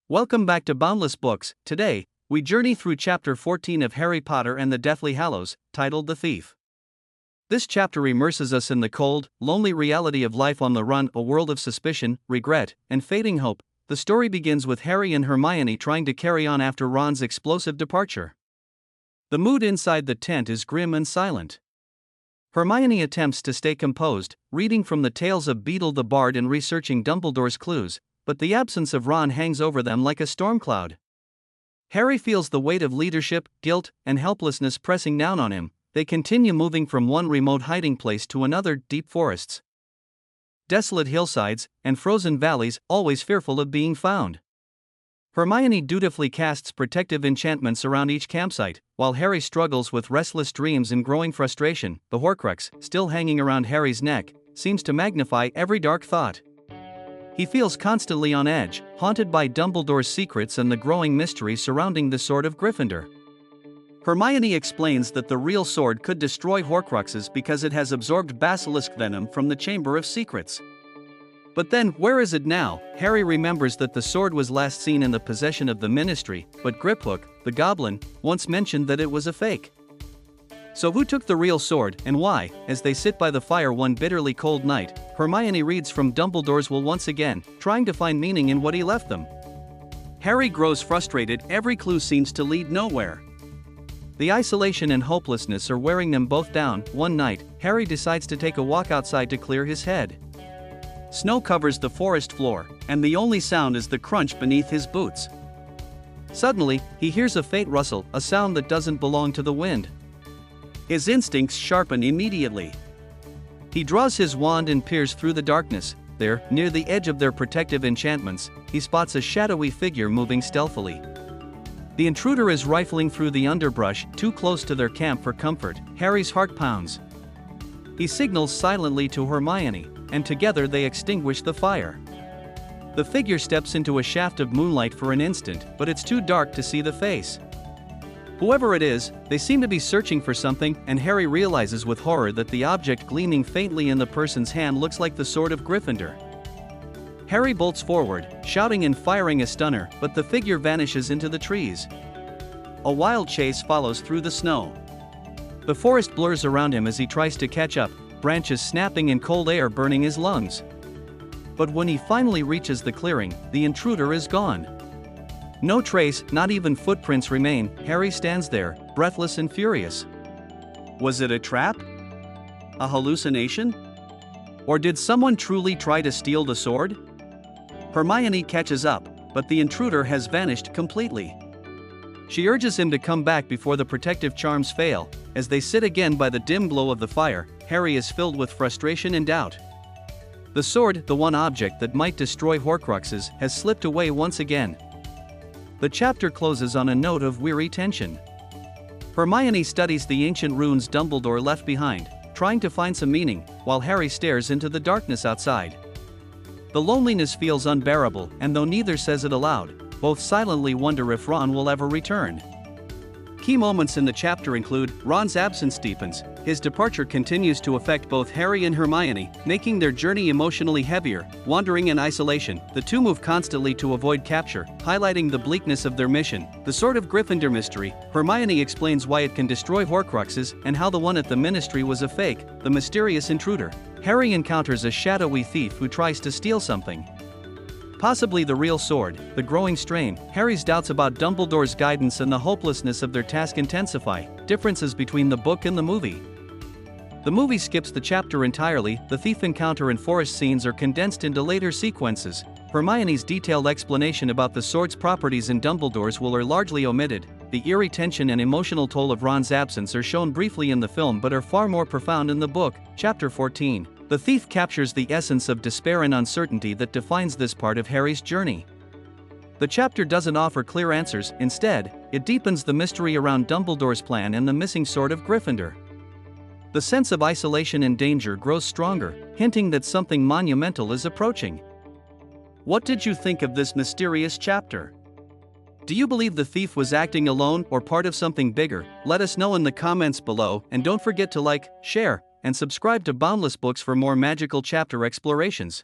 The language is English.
Welcome back to Boundless Books. Today, we journey through Chapter 14 of Harry Potter and the Deathly Hallows, titled The Thief. This chapter immerses us in the cold, lonely reality of life on the run, a world of suspicion, regret, and fading hope. The story begins with Harry and Hermione trying to carry on after Ron's explosive departure. The mood inside the tent is grim and silent. Hermione attempts to stay composed, reading from the tales of Beedle the Bard and researching Dumbledore's clues, but the absence of Ron hangs over them like a storm cloud. Harry feels the weight of leadership, guilt, and helplessness pressing down on him. They continue moving from one remote hiding place to another, deep forests, desolate hillsides, and frozen valleys, always fearful of being found. Hermione dutifully casts protective enchantments around each campsite, while Harry struggles with restless dreams and growing frustration. The Horcrux, still hanging around Harry's neck, seems to magnify every dark thought. He feels constantly on edge, haunted by Dumbledore's secrets and the growing mystery surrounding the Sword of Gryffindor. Hermione explains that the real sword could destroy Horcruxes because it has absorbed basilisk venom from the Chamber of Secrets. But then, where is it now? Harry remembers that the sword was last seen in the possession of the Ministry, but Griphook, the goblin, once mentioned that it was a fake. So who took the real sword, and why? As they sit by the fire one bitterly cold night, Hermione reads from Dumbledore's will once again, trying to find meaning in what he left them. Harry grows frustrated, every clue seems to lead nowhere. The isolation and hopelessness are wearing them both down. One night, Harry decides to take a walk outside to clear his head. Snow covers the forest floor, and the only sound is the crunch beneath his boots. Suddenly, he hears a faint rustle, a sound that doesn't belong to the wind. His instincts sharpen immediately. He draws his wand and peers through the darkness. There, near the edge of their protective enchantments, he spots a shadowy figure moving stealthily. The intruder is rifling through the underbrush, too close to their camp for comfort. Harry's heart pounds. He signals silently to Hermione, and together they extinguish the fire. The figure steps into a shaft of moonlight for an instant, but it's too dark to see the face. Whoever it is, they seem to be searching for something, and Harry realizes with horror that the object gleaming faintly in the person's hand looks like the Sword of Gryffindor. Harry bolts forward, shouting and firing a stunner, but the figure vanishes into the trees. A wild chase follows through the snow. The forest blurs around him as he tries to catch up, branches snapping and cold air burning his lungs. But when he finally reaches the clearing, the intruder is gone. No trace, not even footprints remain. Harry stands there, breathless and furious. Was it a trap? A hallucination? Or did someone truly try to steal the sword? Hermione catches up, but the intruder has vanished completely. She urges him to come back before the protective charms fail. As they sit again by the dim glow of the fire, Harry is filled with frustration and doubt. The sword, the one object that might destroy Horcruxes, has slipped away once again. The chapter closes on a note of weary tension. Hermione studies the ancient runes Dumbledore left behind, trying to find some meaning, while Harry stares into the darkness outside. The loneliness feels unbearable, and though neither says it aloud, both silently wonder if Ron will ever return. Key moments in the chapter include Ron's absence deepens. His departure continues to affect both Harry and Hermione, making their journey emotionally heavier. Wandering in isolation, the two move constantly to avoid capture, highlighting the bleakness of their mission. The Sword of Gryffindor mystery, Hermione explains why it can destroy Horcruxes and how the one at the Ministry was a fake. The mysterious intruder. Harry encounters a shadowy thief who tries to steal something. Possibly the real sword. The growing strain. Harry's doubts about Dumbledore's guidance and the hopelessness of their task intensify. Differences between the book and the movie. The movie skips the chapter entirely. The thief encounter and forest scenes are condensed into later sequences. Hermione's detailed explanation about the sword's properties in Dumbledore's will are largely omitted. The eerie tension and emotional toll of Ron's absence are shown briefly in the film but are far more profound in the book. Chapter 14. The thief captures the essence of despair and uncertainty that defines this part of Harry's journey. The chapter doesn't offer clear answers. Instead, it deepens the mystery around Dumbledore's plan and the missing Sword of Gryffindor. The sense of isolation and danger grows stronger, hinting that something monumental is approaching. What did you think of this mysterious chapter? Do you believe the thief was acting alone or part of something bigger? Let us know in the comments below, and don't forget to like, share, and subscribe to Boundless Books for more magical chapter explorations.